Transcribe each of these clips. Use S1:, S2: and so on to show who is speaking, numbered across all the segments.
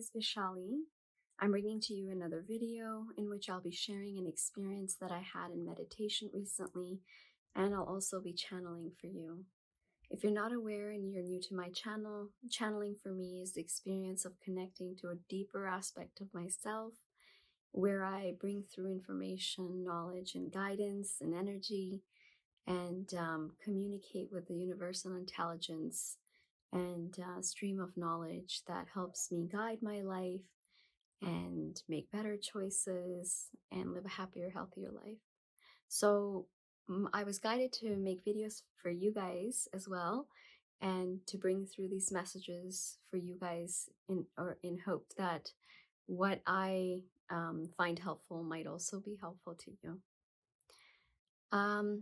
S1: is Vishali. I'm bringing to you another video in which I'll be sharing an experience that I had in meditation recently, and I'll also be channeling for you. If you're not aware and you're new to my channel, channeling for me is the experience of connecting to a deeper aspect of myself where I bring through information, knowledge, and guidance and energy and communicate with the universal intelligence and stream of knowledge that helps me guide my life and make better choices and live a happier, healthier life. So I was guided to make videos for you guys as well and to bring through these messages for you guys in hope that what I find helpful might also be helpful to you.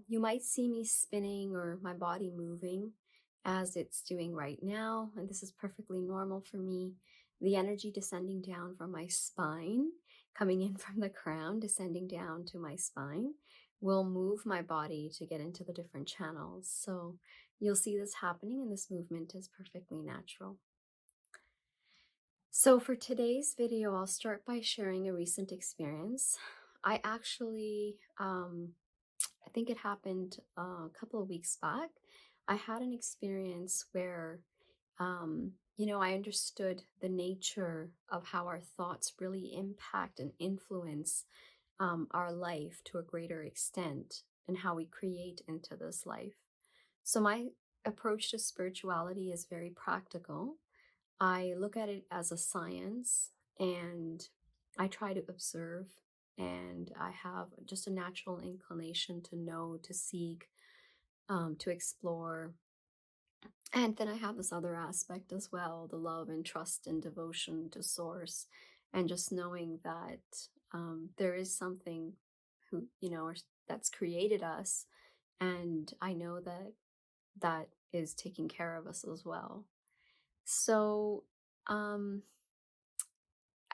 S1: You might see me spinning or my body moving as it's doing right now, and this is perfectly normal for me. The energy descending down from my spine, coming in from the crown, descending down to my spine, will move my body to get into the different channels. So you'll see this happening, and this movement is perfectly natural. So for today's video, I'll start by sharing a recent experience. I actually, I think it happened a couple of weeks back. I had an experience where, I understood the nature of how our thoughts really impact and influence our life to a greater extent and how we create into this life. So my approach to spirituality is very practical. I look at it as a science and I try to observe, and I have just a natural inclination to know, to seek, to explore. And then I have this other aspect as well, the love and trust and devotion to source, and just knowing that there is something who, that's created us. And I know that that is taking care of us as well. So,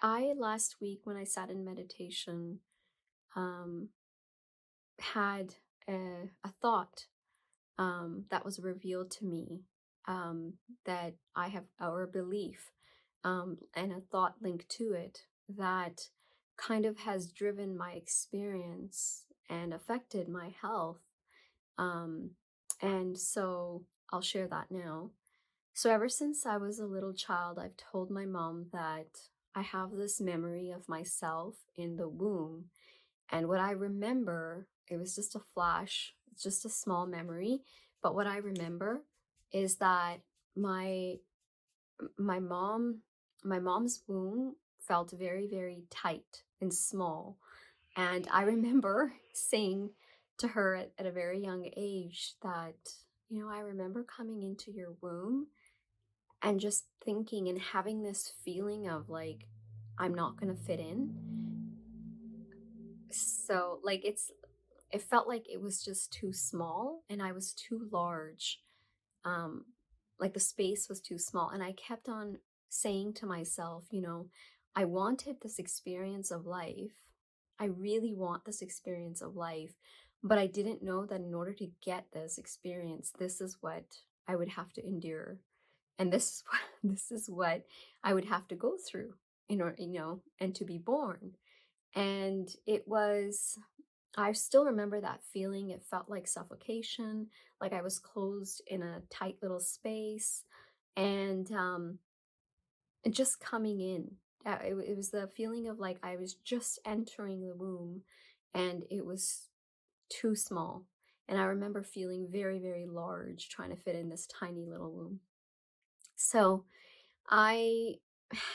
S1: I last week when I sat in meditation um, had a thought that was revealed to me that I have, or a belief and a thought linked to it that kind of has driven my experience and affected my health. Um, and so I'll share that now. So, ever since I was a little child, I've told my mom that I have this memory of myself in the womb. And what I remember, it was just a flash, it's just a small memory. But what I remember is that my my mom my mom's womb felt very, very tight and small. And I remember saying to her at a very young age that, I remember coming into your womb and just thinking and having this feeling of like, I'm not going to fit in. So, like, it felt like it was just too small and I was too large. Um, like the space was too small. And I kept on saying to myself, I wanted this experience of life. I really want this experience of life. But I didn't know that in order to get this experience, this is what I would have to endure. And this is what this is what I would have to go through in order, and to be born. And I still remember that feeling. It felt like suffocation, like I was closed in a tight little space, and just coming in. It was the feeling of like I was just entering the womb, and it was too small. And I remember feeling very, very large, trying to fit in this tiny little womb. So I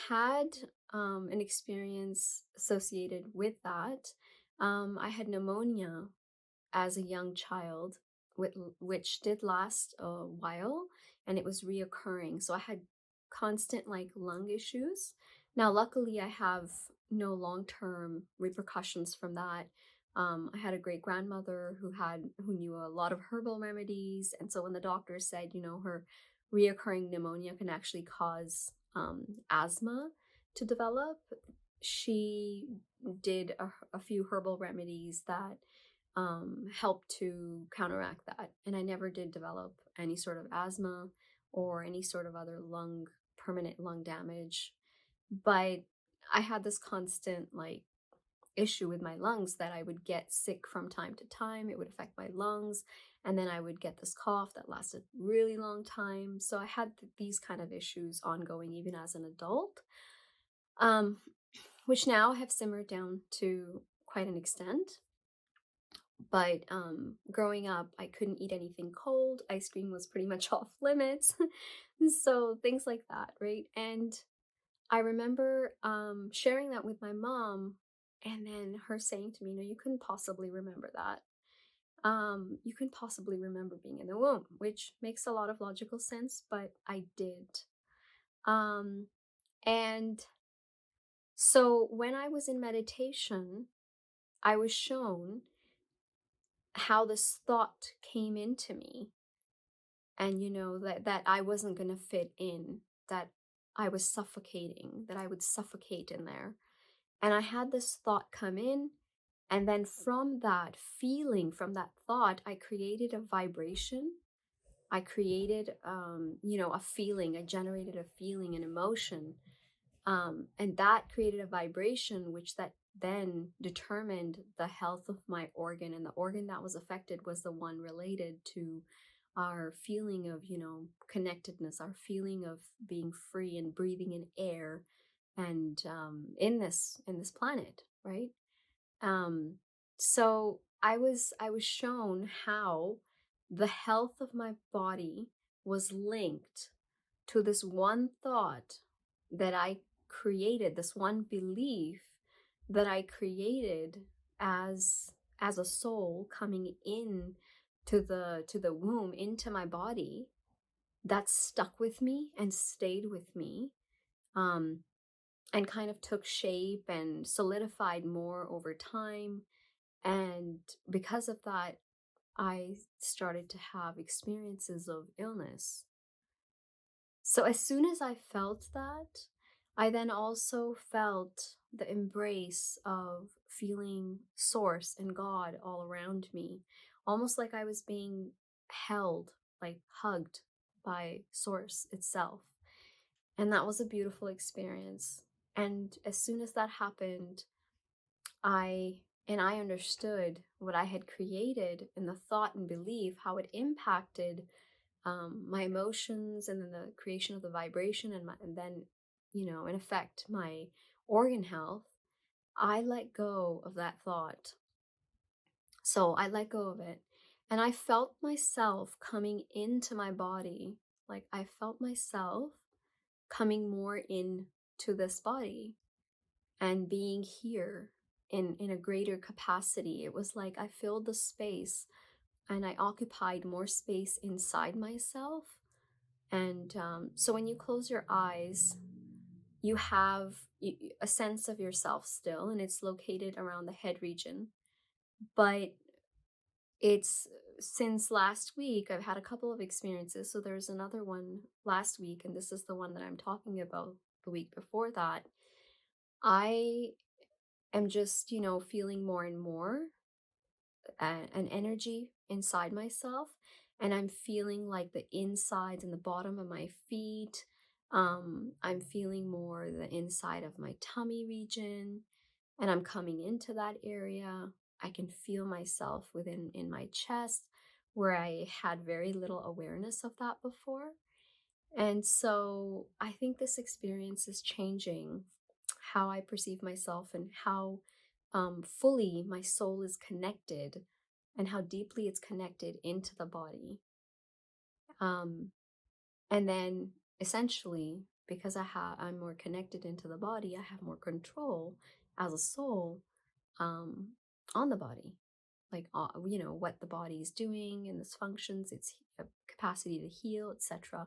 S1: had an experience associated with that. I had pneumonia as a young child, which did last a while, and it was reoccurring. So I had constant like lung issues. Now, luckily, I have no long-term repercussions from that. I had a great grandmother who knew a lot of herbal remedies, and so when the doctor said, her reoccurring pneumonia can actually cause asthma to develop, she did a few herbal remedies that helped to counteract that. And I never did develop any sort of asthma or any sort of other permanent lung damage. but I had this constant like issue with my lungs that I would get sick from time to time. It would affect my lungs. And then I would get this cough that lasted really long time. So I had these kind of issues ongoing even as an adult, um, which now have simmered down to quite an extent. But growing up, I couldn't eat anything cold. Ice cream was pretty much off limits. So things like that, right? And I remember sharing that with my mom, and then her saying to me, "No, you couldn't possibly remember that. You couldn't possibly remember being in the womb," which makes a lot of logical sense, but I did. Um, and so when I was in meditation, I was shown how this thought came into me, and that I wasn't going to fit in, that I was suffocating, that I would suffocate in there. And I had this thought come in, and then from that feeling, from that thought, I created a vibration. I created, a feeling. I generated a feeling, an emotion, and that created a vibration, which that then determined the health of my organ. And the organ that was affected was the one related to our feeling of, connectedness, our feeling of being free and breathing in air, and in this planet, right? um so I was shown how the health of my body was linked to this one thought that I created, this one belief that I created as a soul coming in to the womb, into my body, that stuck with me and stayed with me, um and kind of took shape and solidified more over time. And because of that, I started to have experiences of illness. So as soon as I felt that, I then also felt the embrace of feeling Source and God all around me, almost like I was being held, like hugged by Source itself. And that was a beautiful experience. And as soon as that happened, I understood what I had created, and the thought and belief, how it impacted my emotions, and then the creation of the vibration, and then, in effect, my organ health. I let go of that thought. So I let go of it. And I felt myself coming into my body. Like I felt myself coming more into this body and being here in a greater capacity. It was like I filled the space, and I occupied more space inside myself. And so when you close your eyes, you have a sense of yourself still, and it's located around the head region. But it's since last week, I've had a couple of experiences. So there's another one last week, and this is the one that I'm talking about the week before that. I am just, feeling more and more an energy inside myself. And I'm feeling like the insides and the bottom of my feet. I'm feeling more the inside of my tummy region, and I'm coming into that area. I can feel myself within in my chest, where I had very little awareness of that before. And so I think this experience is changing how I perceive myself, and how fully my soul is connected, and how deeply it's connected into the body. Um, and then essentially, because I'm more connected into the body, I have more control as a soul, um, on the body, like what the body is doing and its functions, its capacity to heal, etc.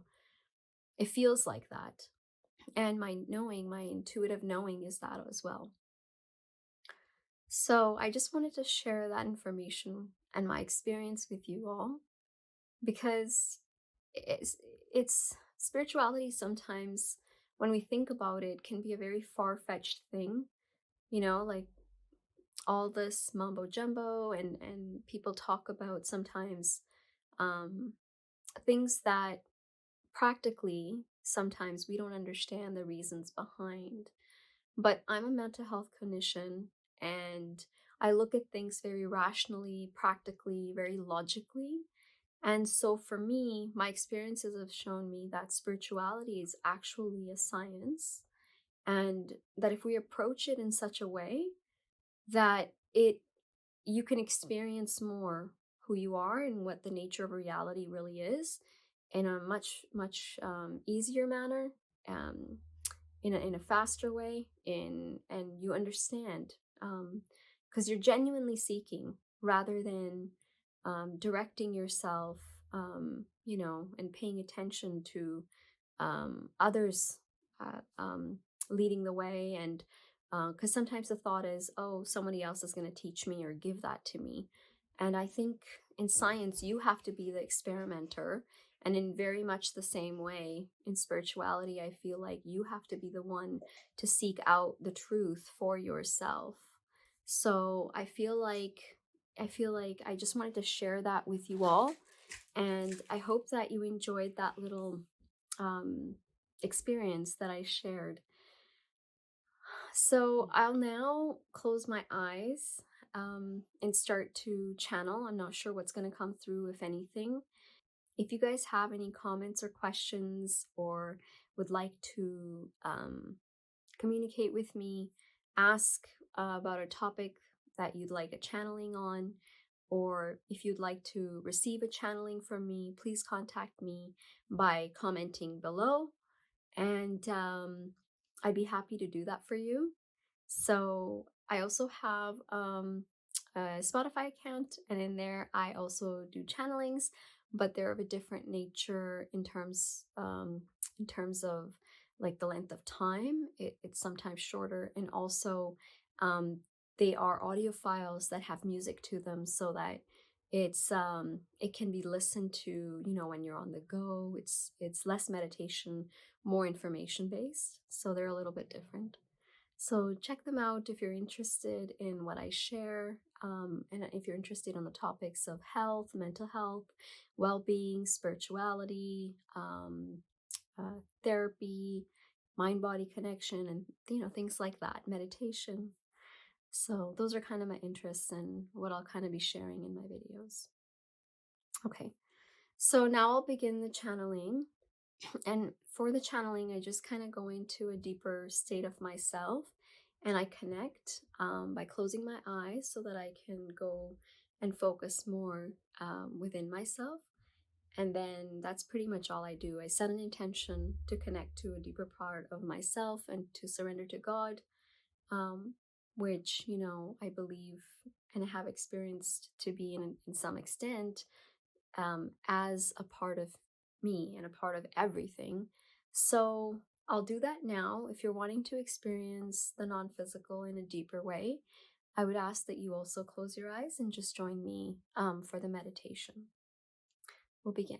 S1: It feels like that. And my intuitive knowing is that as well. So I just wanted to share that information and my experience with you all, because it's, it's spirituality sometimes, when we think about it, can be a very far-fetched thing, like all this mumbo jumbo, and people talk about sometimes um things that practically sometimes we don't understand the reasons behind. But I'm a mental health clinician, and I look at things very rationally, practically, very logically. And so for me, my experiences have shown me that spirituality is actually a science, and that if we approach it in such a way that it you can experience more who you are and what the nature of reality really is in a much easier manner, um, in a faster way, in and you understand, because you're genuinely seeking rather than directing yourself, and paying attention to others, leading the way. And because sometimes the thought is, oh, somebody else is going to teach me or give that to me. And I think in science, you have to be the experimenter. And in very much the same way, in spirituality, I feel like you have to be the one to seek out the truth for yourself. So I feel like I just wanted to share that with you all. And I hope that you enjoyed that little um, experience that I shared. So I'll now close my eyes, and start to channel. I'm not sure what's going to come through, if anything. If you guys have any comments or questions, or would like to communicate with me, ask about a topic that you'd like a channeling on, or if you'd like to receive a channeling from me, please contact me by commenting below, and I'd be happy to do that for you. So I also have a Spotify account, and in there I also do channelings, but they're of a different nature in terms of like the length of time. It's sometimes shorter, and also um, they are audio files that have music to them, so that it can be listened to, when you're on the go. It's less meditation, more information based, so they're a little bit different. So check them out if you're interested in what I share, and if you're interested on the topics of health, mental health, well-being, spirituality, therapy, mind-body connection, and things like that, meditation. So those are kind of my interests and what I'll kind of be sharing in my videos. Okay, so now I'll begin the channeling. And for the channeling, I just kind of go into a deeper state of myself, and I connect by closing my eyes so that I can go and focus more within myself. And then that's pretty much all I do. I set an intention to connect to a deeper part of myself and to surrender to God, um, which, I believe and have experienced to be in some extent, as a part of me and a part of everything. So I'll do that now. If you're wanting to experience the non physical in a deeper way, I would ask that you also close your eyes and just join me for the meditation. We'll begin.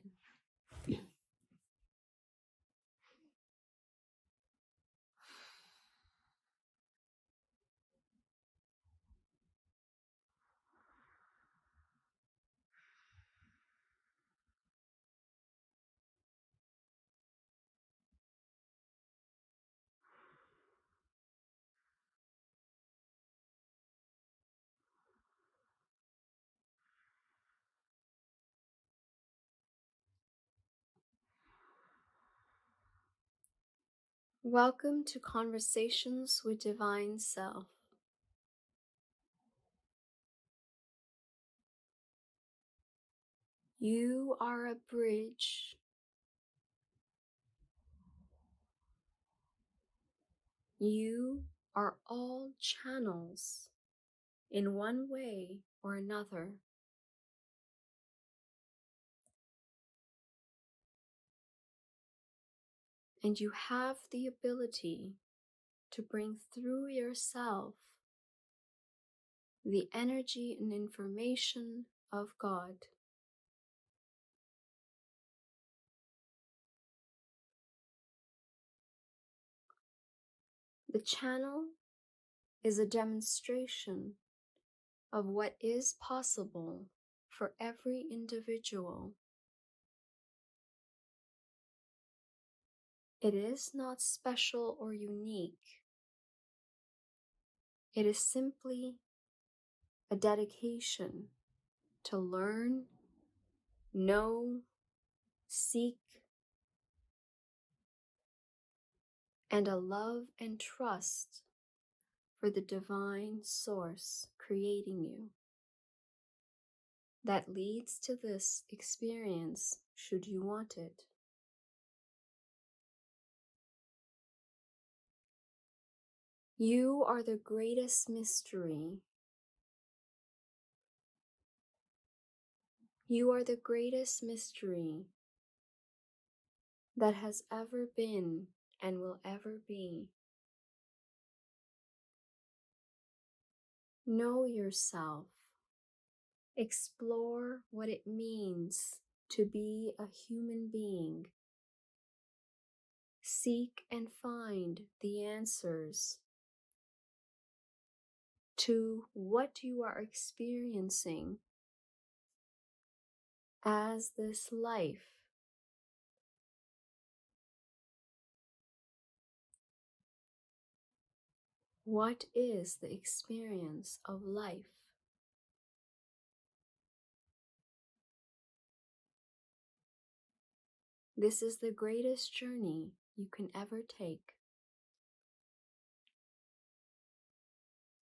S1: Welcome to Conversations with Divine Self. You are a bridge. You are all channels in one way or another. And you have the ability to bring through yourself the energy and information of God. The channel is a demonstration of what is possible for every individual. It is not special or unique. It is simply a dedication to learn, know, seek, and a love and trust for the divine source creating you that leads to this experience should you want it. You are the greatest mystery. You are the greatest mystery that has ever been and will ever be. Know yourself. Explore what it means to be a human being. Seek and find the answers to what you are experiencing as this life. What is the experience of life? This is the greatest journey you can ever take.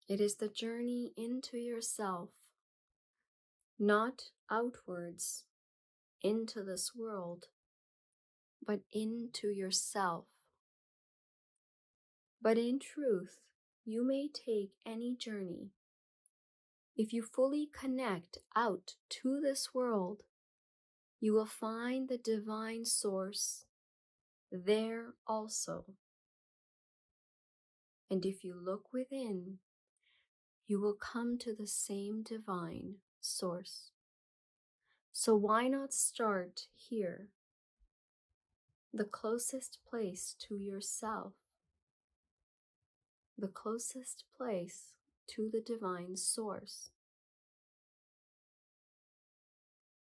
S1: It is the journey into yourself, not outwards into this world, but into yourself. But in truth, you may take any journey. If you fully connect out to this world, you will find the divine source there also. And if you look within, you will come to the same divine source. So why not start here, the closest place to yourself, the closest place to the divine source?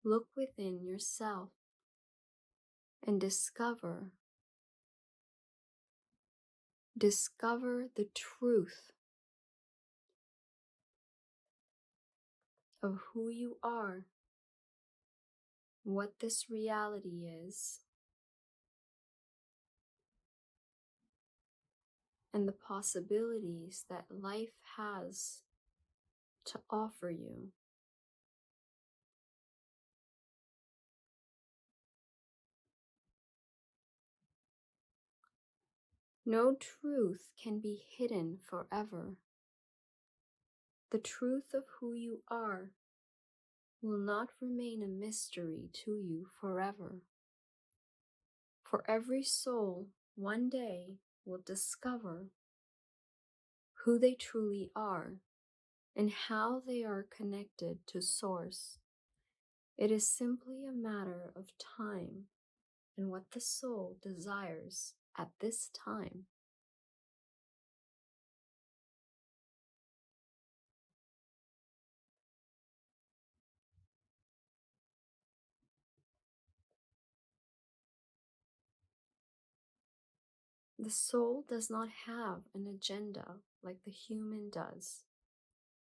S1: Look within yourself and discover the truth of who you are, what this reality is, and the possibilities that life has to offer you. No truth can be hidden forever. The truth of who you are will not remain a mystery to you forever. For every soul one day will discover who they truly are and how they are connected to Source. It is simply a matter of time and what the soul desires at this time. The soul does not have an agenda like the human does.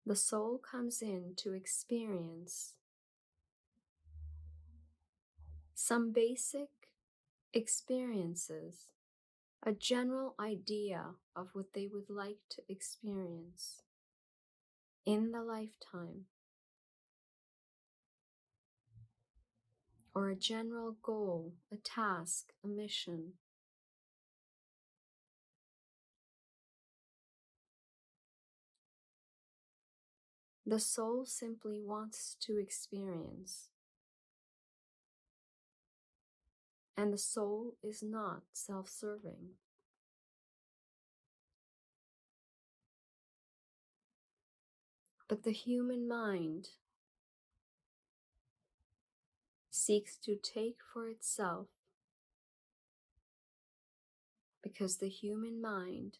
S1: The soul comes in to experience some basic experiences, a general idea of what they would like to experience in the lifetime, or a general goal, a task, a mission. The soul simply wants to experience, and the soul is not self-serving. But the human mind seeks to take for itself because the human mind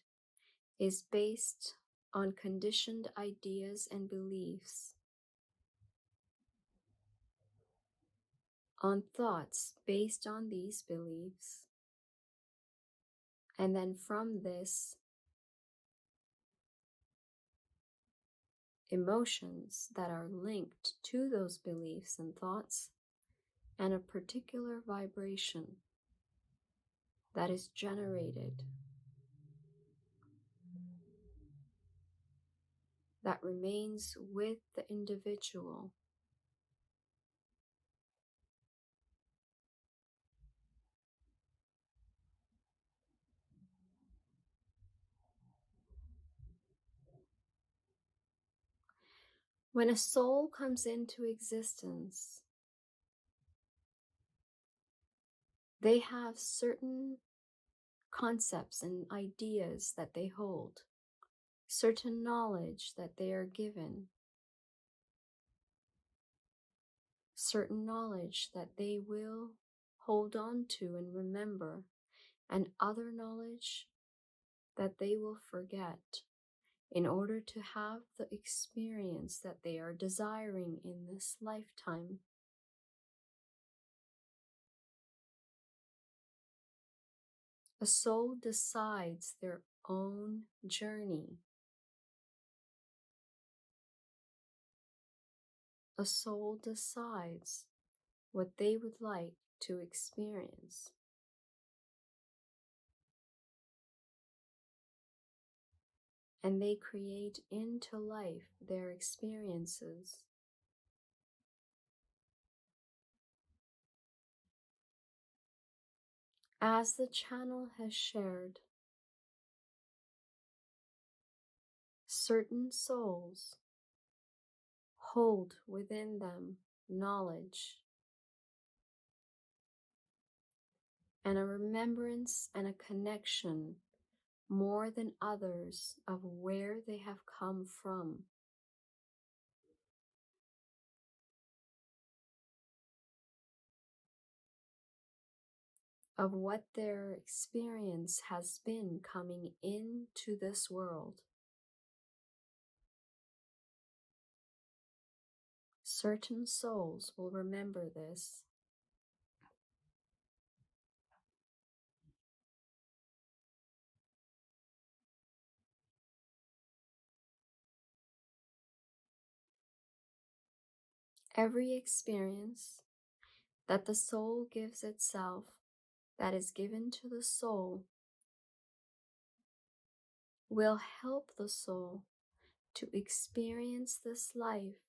S1: is based on conditioned ideas and beliefs, on thoughts based on these beliefs. And then from this, emotions that are linked to those beliefs and thoughts, and a particular vibration that is generated that remains with the individual. When a soul comes into existence, they have certain concepts and ideas that they hold, certain knowledge that they are given, certain knowledge that they will hold on to and remember, and other knowledge that they will forget in order to have the experience that they are desiring in this lifetime. A soul decides their own journey. A soul decides what they would like to experience. And they create into life their experiences. As the channel has shared, certain souls hold within them knowledge and a remembrance and a connection more than others of where they have come from. Of what their experience has been coming into this world. Certain souls will remember this. Every experience that the soul gives itself, that is given to the soul, will help the soul to experience this life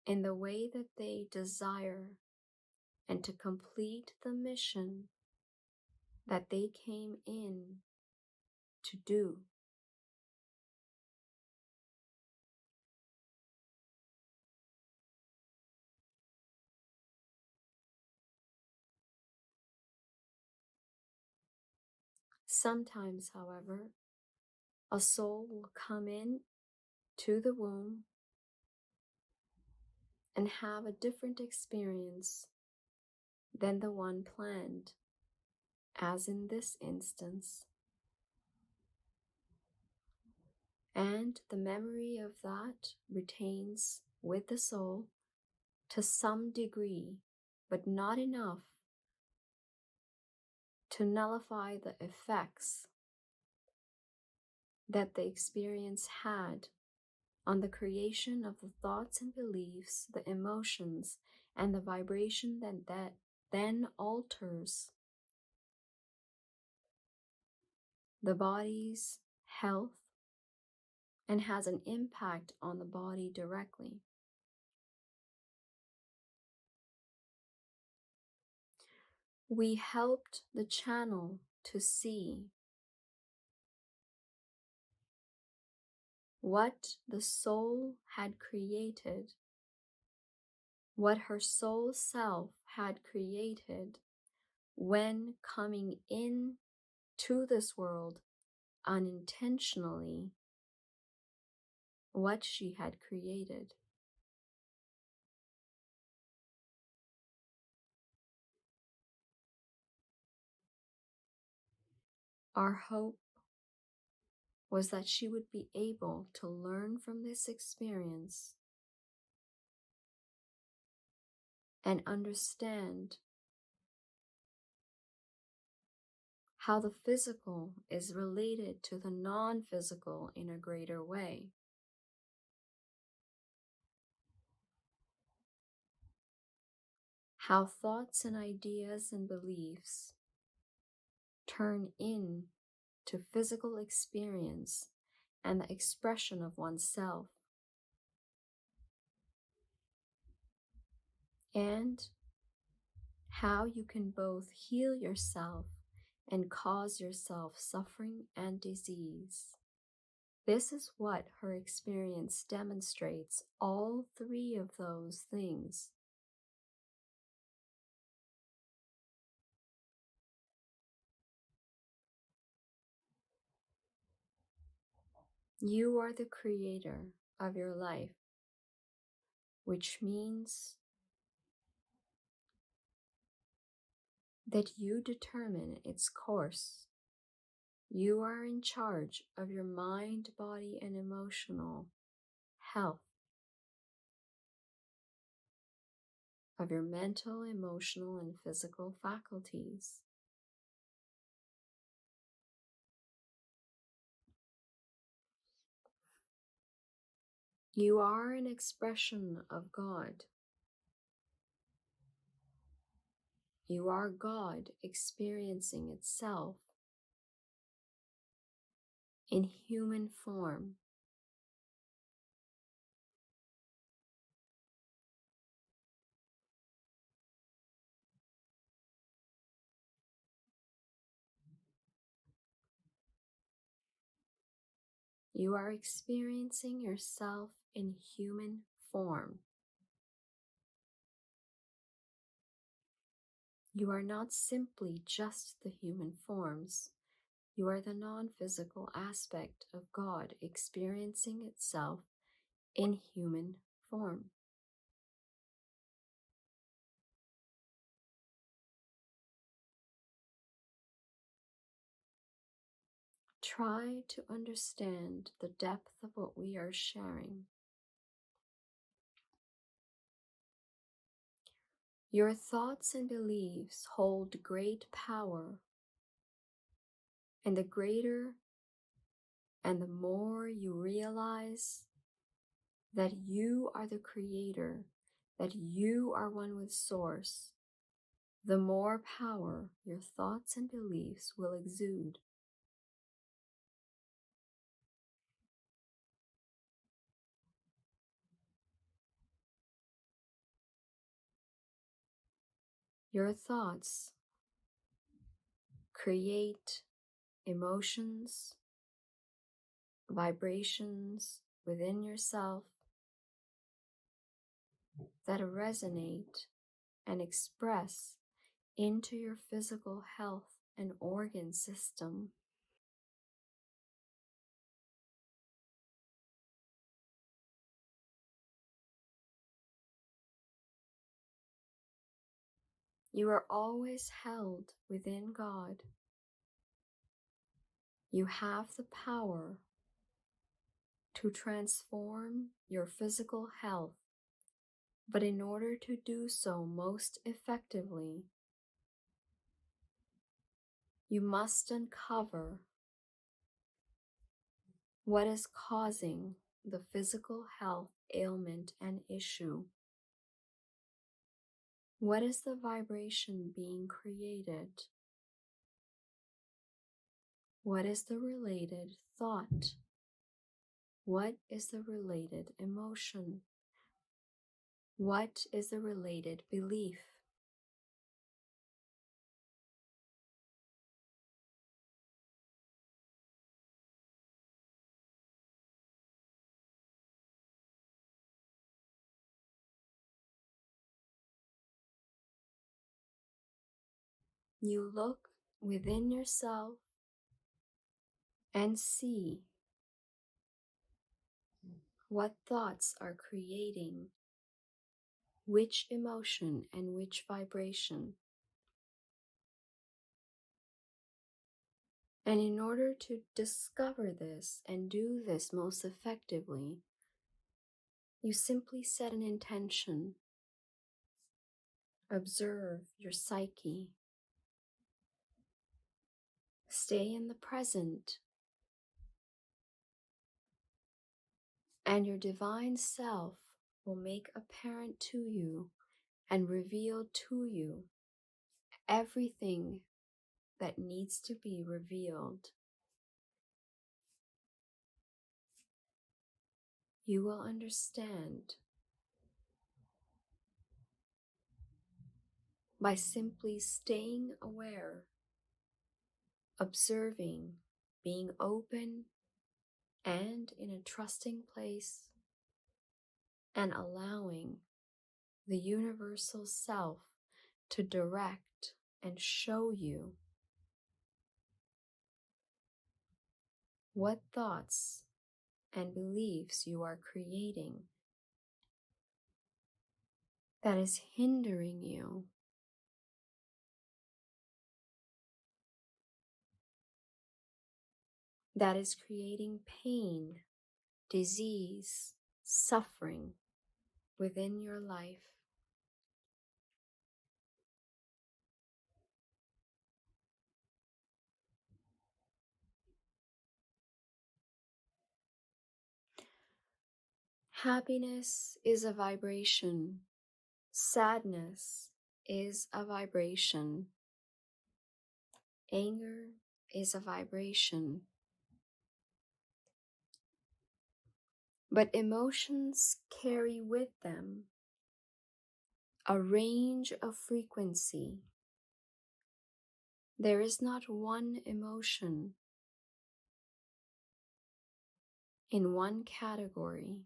S1: in the way that they desire and to complete the mission that they came in to do. Sometimes, however, a soul will come in to the womb and have a different experience than the one planned, as in this instance. And the memory of that retains with the soul to some degree, but not enough to nullify the effects that the experience had on the creation of the thoughts and beliefs, the emotions, and the vibration that then alters the body's health and has an impact on the body directly. We helped the channel to see what the soul had created, what her soul self had created when coming in to this world unintentionally, what she had created. Our hope was that she would be able to learn from this experience and understand how the physical is related to the non physical in a greater way. How thoughts and ideas and beliefs turn in to physical experience and the expression of oneself, and how you can both heal yourself and cause yourself suffering and disease. This is what her experience demonstrates, all three of those things. You are the creator of your life, which means that you determine its course. You are in charge of your mind, body, and emotional health, of your mental, emotional, and physical faculties. You are an expression of God. You are God experiencing itself in human form. You are experiencing yourself in human form. You are not simply just the human forms. You are the non-physical aspect of God experiencing itself in human form. Try to understand the depth of what we are sharing. Your thoughts and beliefs hold great power, and the greater and the more you realize that you are the creator, that you are one with Source, the more power your thoughts and beliefs will exude. Your thoughts create emotions, vibrations within yourself that resonate and express into your physical health and organ system. You are always held within God. You have the power to transform your physical health, but in order to do so most effectively, you must uncover what is causing the physical health ailment and issue. What is the vibration being created? What is the related thought? What is the related emotion? What is the related belief? You look within yourself and see what thoughts are creating which emotion and which vibration. And in order to discover this and do this most effectively, you simply set an intention. Observe your psyche. Stay in the present, and your divine self will make apparent to you and reveal to you everything that needs to be revealed. You will understand by simply staying aware, observing, being open and in a trusting place, and allowing the universal self to direct and show you what thoughts and beliefs you are creating that is hindering you, that is creating pain, disease, suffering within your life. Happiness is a vibration. Sadness is a vibration. Anger is a vibration. But emotions carry with them a range of frequency. There is not one emotion in one category.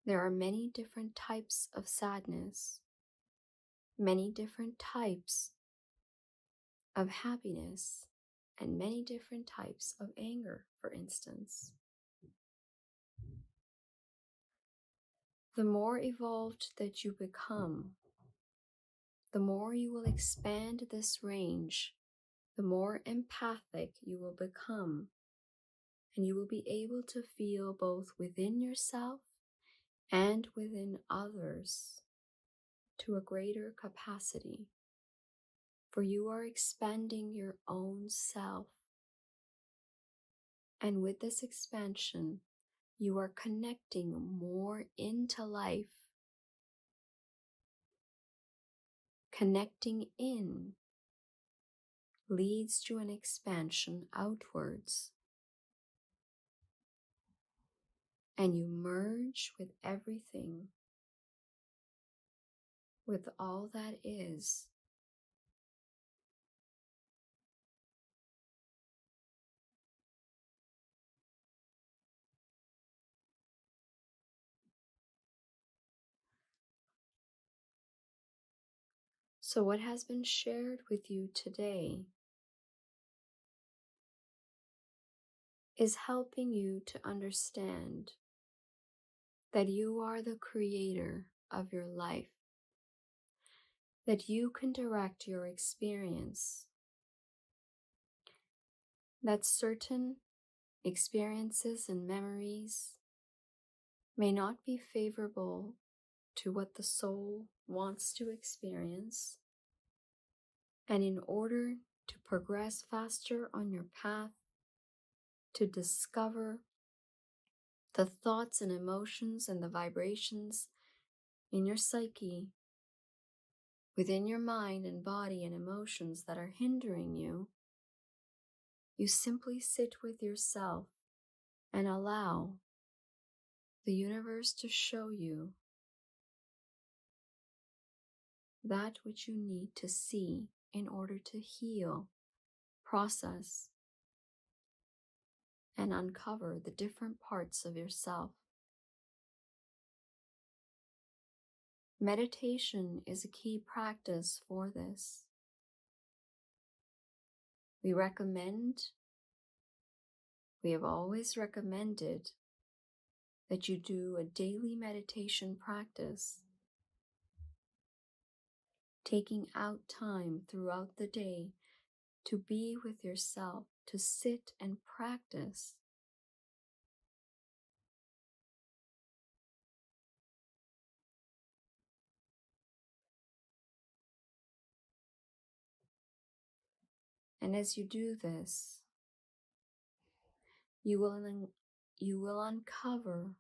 S1: There are many different types of sadness, many different types of happiness, and many different types of anger, for instance. The more evolved that you become, the more you will expand this range, the more empathic you will become, and you will be able to feel both within yourself and within others to a greater capacity. For you are expanding your own self. And with this expansion, you are connecting more into life. Connecting in leads to an expansion outwards. And you merge with everything, with all that is. So what has been shared with you today is helping you to understand that you are the creator of your life, that you can direct your experience, that certain experiences and memories may not be favorable to what the soul wants to experience, and in order to progress faster on your path, to discover the thoughts and emotions and the vibrations in your psyche, within your mind and body and emotions that are hindering you, you simply sit with yourself and allow the universe to show you that which you need to see in order to heal, process, and uncover the different parts of yourself. Meditation is a key practice for this. We have always recommended that you do a daily meditation practice, taking out time throughout the day to be with yourself, to sit and practice. And as you do this, you will uncover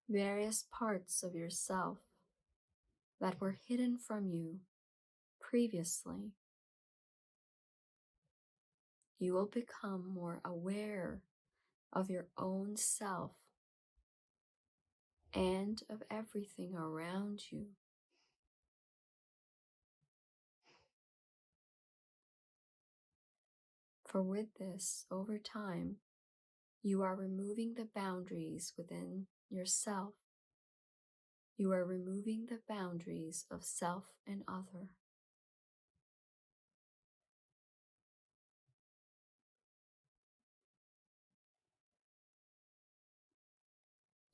S1: various parts of yourself that were hidden from you previously. You will become more aware of your own self and of everything around you. For with this, over time, you are removing the boundaries within yourself. You are removing the boundaries of self and other.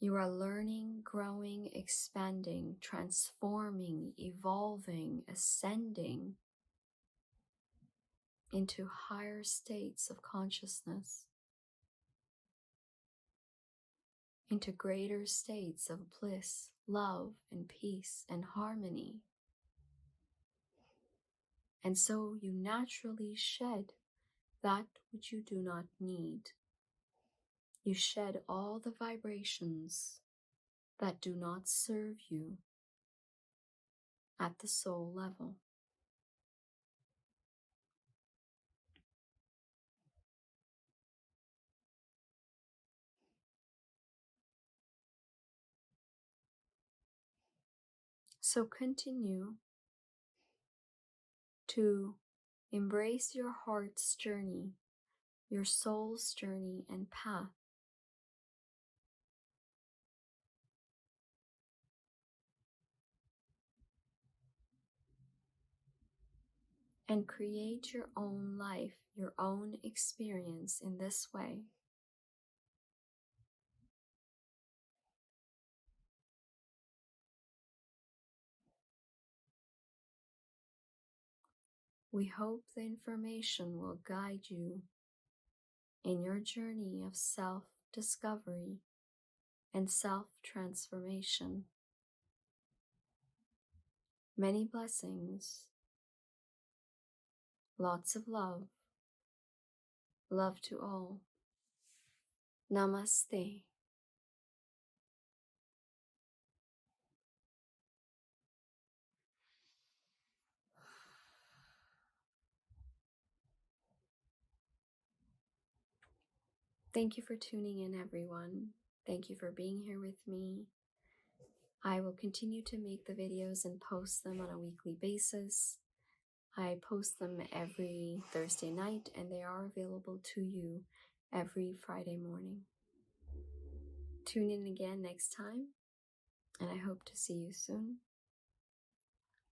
S1: You are learning, growing, expanding, transforming, evolving, ascending into higher states of consciousness, into greater states of bliss, love, and peace and harmony. And so you naturally shed that which you do not need. You shed all the vibrations that do not serve you at the soul level. So continue to embrace your heart's journey, your soul's journey and path. And create your own life, your own experience in this way. We hope the information will guide you in your journey of self-discovery and self-transformation. Many blessings, lots of love, love to all. Namaste. Thank you for tuning in, everyone. Thank you for being here with me. I will continue to make the videos and post them on a weekly basis. I post them every Thursday night, and they are available to you every Friday morning. Tune in again next time, and I hope to see you soon.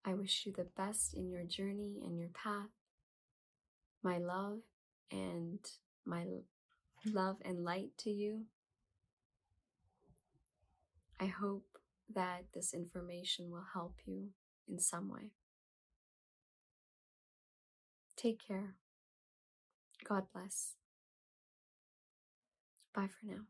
S1: I wish you the best in your journey and your path. My love and light to you. I hope that this information will help you in some way. Take care. God bless. Bye for now.